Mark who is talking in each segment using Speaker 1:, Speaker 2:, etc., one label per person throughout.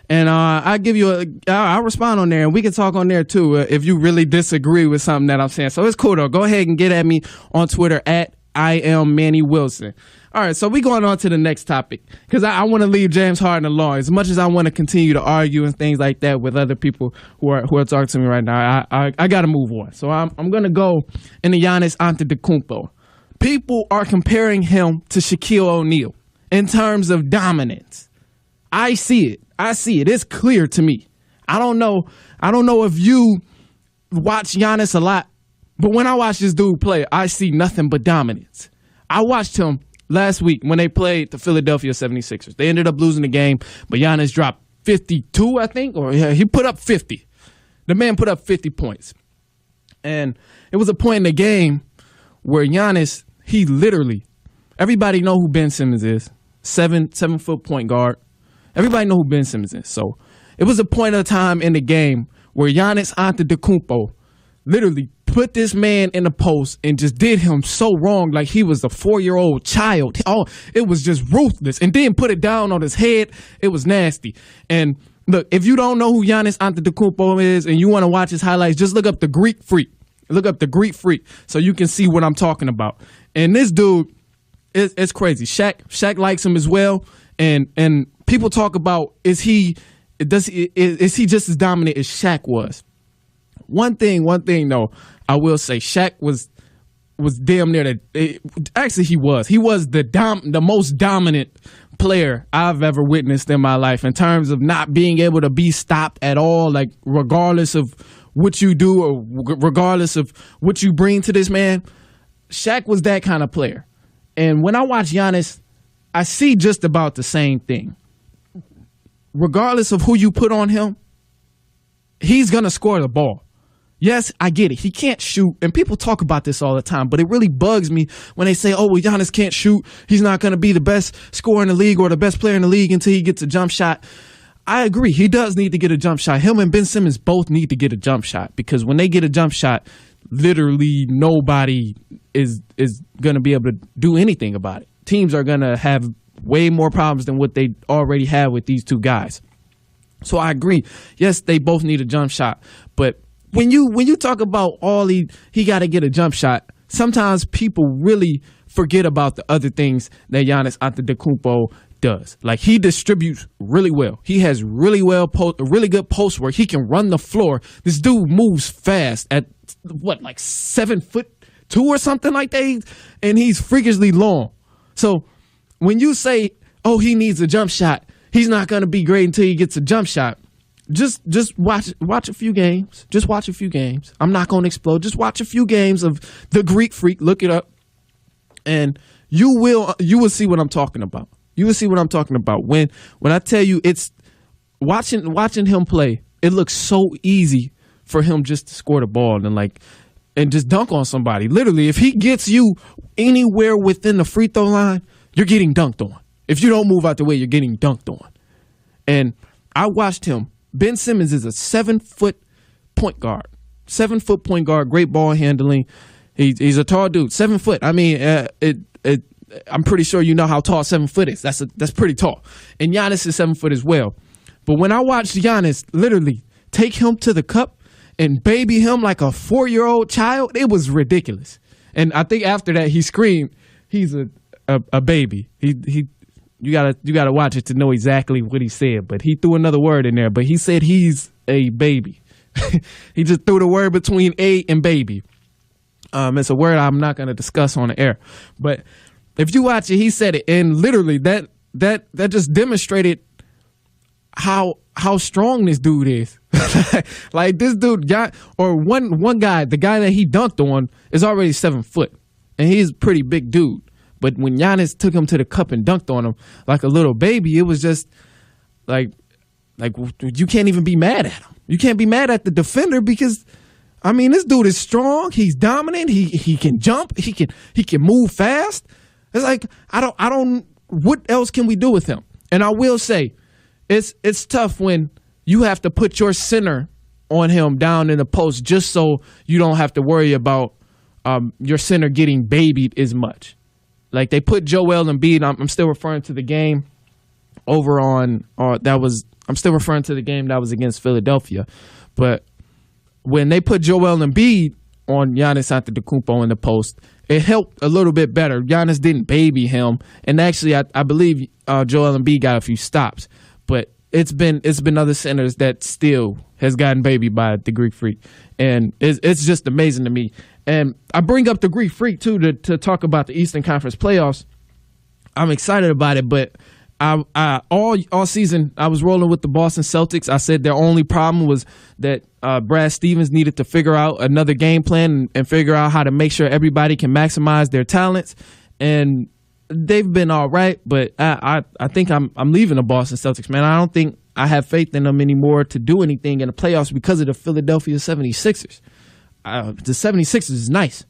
Speaker 1: And I'll respond on there, and we can talk on there too if you really disagree with something that I'm saying. So it's cool though. Go ahead and get at me on Twitter at I am Manny Wilson. All right, so we going on to the next topic because I want to leave James Harden alone. As much as I want to continue to argue and things like that with other people who are talking to me right now, I got to move on. So I'm gonna go into Giannis Antetokounmpo. People are comparing him to Shaquille O'Neal in terms of dominance. I see it. It's clear to me. I don't know if you watch Giannis a lot, but when I watch this dude play, I see nothing but dominance. I watched him last week when they played the Philadelphia 76ers. They ended up losing the game, but Giannis dropped 52, I think, or he put up 50. The man put up 50 points. And it was a point in the game where Giannis, he literally, everybody know who Ben Simmons is, 7-foot point guard. Everybody know who Ben Simmons is. So it was a point of time in the game where Giannis Antetokounmpo literally put this man in the post and just did him so wrong, like he was a 4-year-old child. Oh, it was just ruthless. And then put it down on his head. It was nasty. And look, if you don't know who Giannis Antetokounmpo is and you want to watch his highlights, just look up the Greek Freak. Look up the Greek Freak so you can see what I'm talking about. And this dude, it's crazy. Shaq likes him as well. And people talk about is he just as dominant as Shaq was? One thing though, I will say Shaq was damn near actually he was the most dominant player I've ever witnessed in my life in terms of not being able to be stopped at all, like regardless of what you do or regardless of what you bring to this man. Shaq was that kind of player. And when I watch Giannis, I see just about the same thing. Regardless of who you put on him, he's going to score the ball. Yes, I get it. He can't shoot. And people talk about this all the time, but it really bugs me when they say, oh, well, Giannis can't shoot. He's not going to be the best scorer in the league or the best player in the league until he gets a jump shot. I agree. He does need to get a jump shot. Him and Ben Simmons both need to get a jump shot because when they get a jump shot, literally nobody is going to be able to do anything about it. Teams are going to have way more problems than what they already have with these two guys. So I agree. Yes, they both need a jump shot. But when you talk about he got to get a jump shot, sometimes people really forget about the other things that Giannis Antetokounmpo does. Like he distributes really well. He has really good post work. He can run the floor. This dude moves fast at like 7'2" or something like that, and he's freakishly long. So when you say, oh, he needs a jump shot, he's not going to be great until he gets a jump shot. Just watch a few games. Just watch a few games. I'm not going to explode. Just watch a few games of the Greek Freak. Look it up, and you will see what I'm talking about. You will see what I'm talking about when I tell you it's watching him play. It looks so easy for him just to score the ball and just dunk on somebody. Literally, if he gets you anywhere within the free throw line, you're getting dunked on. If you don't move out the way, you're getting dunked on. And I watched him. Ben Simmons is a 7-foot point guard. 7-foot point guard, great ball handling. He's a tall dude, 7 foot. I mean, I'm pretty sure you know how tall 7 foot is. That's pretty tall. And Giannis is 7 foot as well. But when I watched Giannis literally take him to the cup and baby him like a 4-year-old child, it was ridiculous. And I think after that he screamed, "He's a baby." You gotta watch it to know exactly what he said. But he threw another word in there. But he said he's a baby. He just threw the word between a and baby. It's a word I'm not gonna discuss on the air. But if you watch it, he said it, and literally that just demonstrated how strong this dude is. Like this dude one guy, the guy that he dunked on is already 7 foot, and he's a pretty big dude. But when Giannis took him to the cup and dunked on him like a little baby, it was just like you can't even be mad at him. You can't be mad at the defender because, I mean, this dude is strong. He's dominant. He can jump. He can move fast. It's like I don't. What else can we do with him? And I will say, it's tough when you have to put your center on him down in the post just so you don't have to worry about your center getting babied as much. Like they put Joel Embiid. I'm still referring to the game over on I'm still referring to the game that was against Philadelphia, but when they put Joel Embiid on Giannis Antetokounmpo in the post, it helped a little bit better. Giannis didn't baby him, and actually I believe Joel Embiid got a few stops, but it's been other centers that still has gotten babied by the Greek Freak, and it's just amazing to me. And I bring up the Greek Freak too to talk about the Eastern Conference playoffs. I'm excited about it, but all season I was rolling with the Boston Celtics. I said their only problem was that Brad Stevens needed to figure out another game plan and figure out how to make sure everybody can maximize their talents. And they've been all right, but I think I'm leaving the Boston Celtics, man. I don't think I have faith in them anymore to do anything in the playoffs because of the Philadelphia 76ers. The 76ers is nice.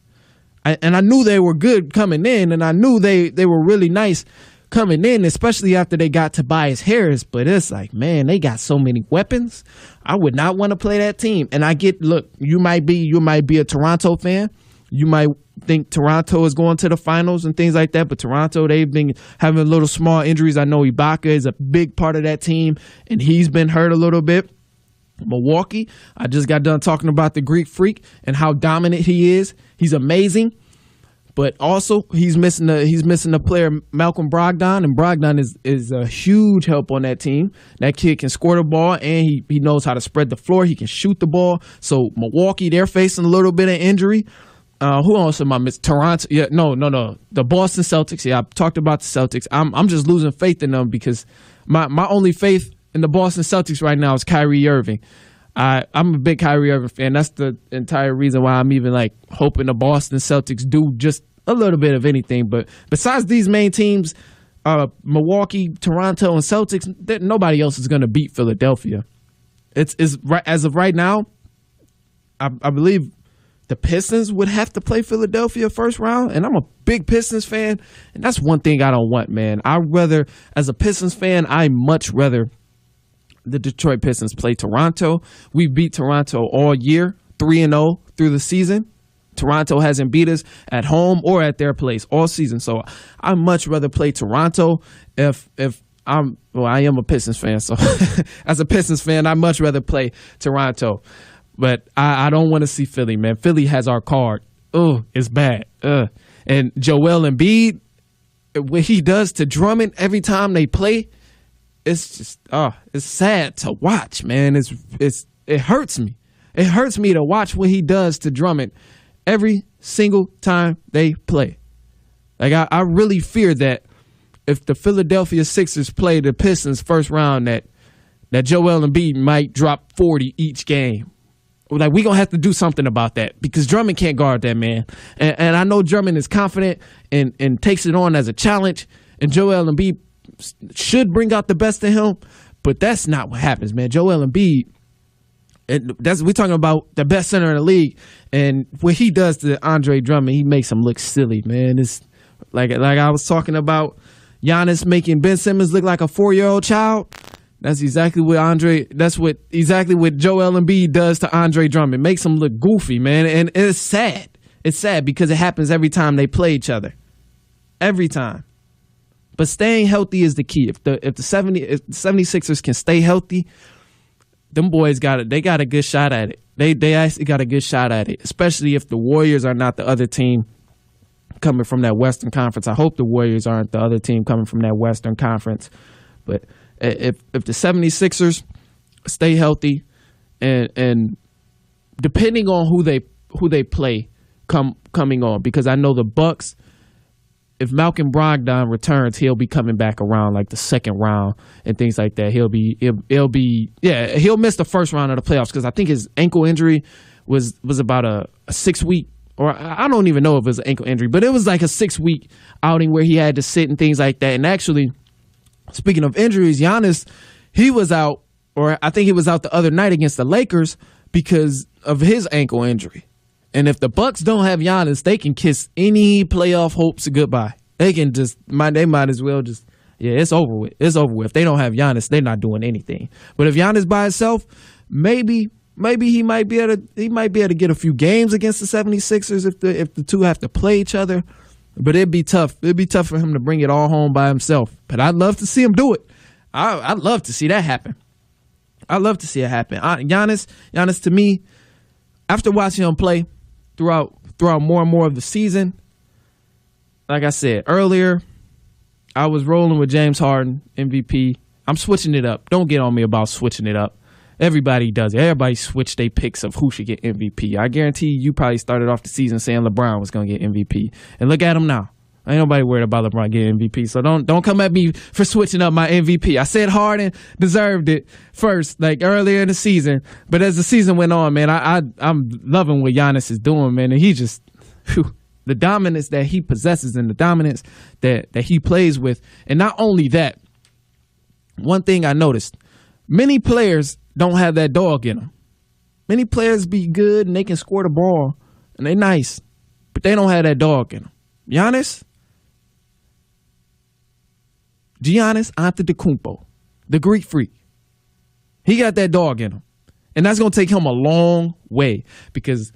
Speaker 1: And I knew they were good coming in, and I knew they were really nice coming in, especially after they got Tobias Harris. But it's like, man, they got so many weapons. I would not want to play that team. And I get, look, you might be a Toronto fan. You might think Toronto is going to the finals and things like that, but Toronto, they've been having little small injuries. I know Ibaka is a big part of that team, and he's been hurt a little bit. Milwaukee, I just got done talking about the Greek Freak and how dominant he is. He's amazing, but also he's missing the player Malcolm Brogdon, and Brogdon is a huge help on that team. That kid can score the ball, and he knows how to spread the floor. He can shoot the ball. So Milwaukee, they're facing a little bit of injury. Who else am I missing? Toronto? Yeah, no. The Boston Celtics. Yeah, I talked about the Celtics. I'm just losing faith in them because my only faith in the Boston Celtics right now is Kyrie Irving. I'm a big Kyrie Irving fan. That's the entire reason why I'm even like hoping the Boston Celtics do just a little bit of anything. But besides these main teams, Milwaukee, Toronto, and Celtics, nobody else is going to beat Philadelphia. It's as of right now, I believe the Pistons would have to play Philadelphia first round, and I'm a big Pistons fan, and that's one thing I don't want, man. As a Pistons fan, I much rather the Detroit Pistons play Toronto. We beat Toronto all year, 3-0 through the season. Toronto hasn't beat us at home or at their place all season, so I much rather play Toronto I am a Pistons fan, so as a Pistons fan, I much rather play Toronto. But I don't want to see Philly, man. Philly has our card. Oh, it's bad. And Joel Embiid, what he does to Drummond every time they play, it's just it's sad to watch, man. It hurts me. It hurts me to watch what he does to Drummond every single time they play. Like I really fear that if the Philadelphia Sixers play the Pistons first round, that Joel Embiid might drop 40 each game. Like, we're going to have to do something about that because Drummond can't guard that, man. And I know Drummond is confident and takes it on as a challenge, and Joel Embiid should bring out the best in him, but that's not what happens, man. Joel Embiid, we're talking about the best center in the league, and what he does to Andre Drummond, he makes him look silly, man. It's like I was talking about Giannis making Ben Simmons look like a 4-year-old child. That's exactly what Joel Embiid does to Andre Drummond. Makes him look goofy, man. And it's sad. It's sad because it happens every time they play each other. Every time. But staying healthy is the key. If the 76ers can stay healthy, them boys got a good shot at it. They actually got a good shot at it, especially if the Warriors are not the other team coming from that Western Conference. I hope the Warriors aren't the other team coming from that Western Conference. But if the 76ers stay healthy and depending on who they play coming on, because I know the Bucks, if Malcolm Brogdon returns, he'll be coming back around like the second round and things like that. He'll miss the first round of the playoffs because I think his ankle injury was about a 6-week, or I don't even know if it was an ankle injury, but it was like a 6-week outing where he had to sit and things like that. And actually, speaking of injuries, Giannis, he was out, or I think he was out the other night against the Lakers because of his ankle injury. And if the Bucks don't have Giannis, they can kiss any playoff hopes goodbye. They might as well just, it's over with. It's over with. If they don't have Giannis, they're not doing anything. But if Giannis by himself, maybe he might be able to get a few games against the 76ers if the two have to play each other. But it'd be tough. It'd be tough for him to bring it all home by himself. But I'd love to see him do it. I'd love to see that happen. I'd love to see it happen. Giannis to me, after watching him play throughout more and more of the season, like I said earlier, I was rolling with James Harden, MVP. I'm switching it up. Don't get on me about switching it up. Everybody does it. Everybody switch their picks of who should get MVP. I guarantee you probably started off the season saying LeBron was going to get MVP. And look at him now. Ain't nobody worried about LeBron getting MVP. So don't come at me for switching up my MVP. I said Harden deserved it first, like earlier in the season. But as the season went on, man, I'm loving what Giannis is doing, man. And he just, the dominance that he possesses and the dominance that he plays with. And not only that, one thing I noticed, many players don't have that dog in them. Many players be good and they can score the ball and they nice, but they don't have that dog in them. Giannis Antetokounmpo, the Greek freak, he got that dog in him. And that's going to take him a long way because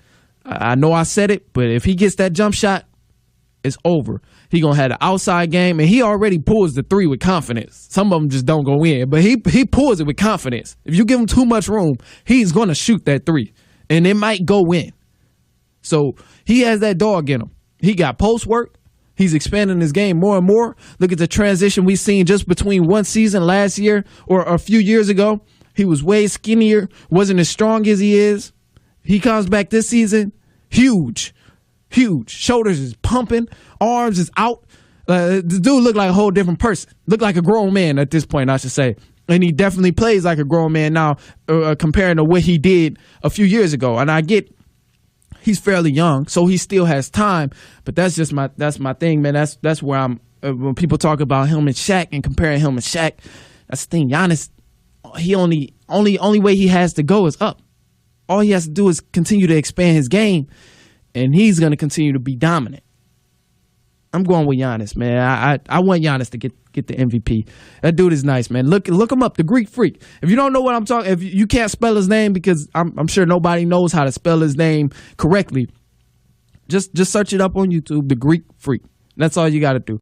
Speaker 1: I know I said it, but if he gets that jump shot, it's over. He going to have the outside game, and he already pulls the three with confidence. Some of them just don't go in, but he pulls it with confidence. If you give him too much room, he's going to shoot that three, and it might go in. So he has that dog in him. He got post work. He's expanding his game more and more. Look at the transition we've seen just between one season last year or a few years ago. He was way skinnier, wasn't as strong as he is. He comes back this season, huge. Shoulders is pumping, arms is out. The dude looked like a whole different person. Looked like a grown man at this point, I should say. And he definitely plays like a grown man now, comparing to what he did a few years ago. And I get he's fairly young, so he still has time. But that's my thing, man. That's where I'm. When people talk about him and Shaq and comparing him and Shaq, that's the thing. Giannis, he only way he has to go is up. All he has to do is continue to expand his game, and he's going to continue to be dominant. I'm going with Giannis, man. I want Giannis to get the MVP. That dude is nice, man. Look him up, the Greek freak. If you don't know what I'm talking, if you can't spell his name, because I'm sure nobody knows how to spell his name correctly, just search it up on YouTube, the Greek freak. That's all you got to do.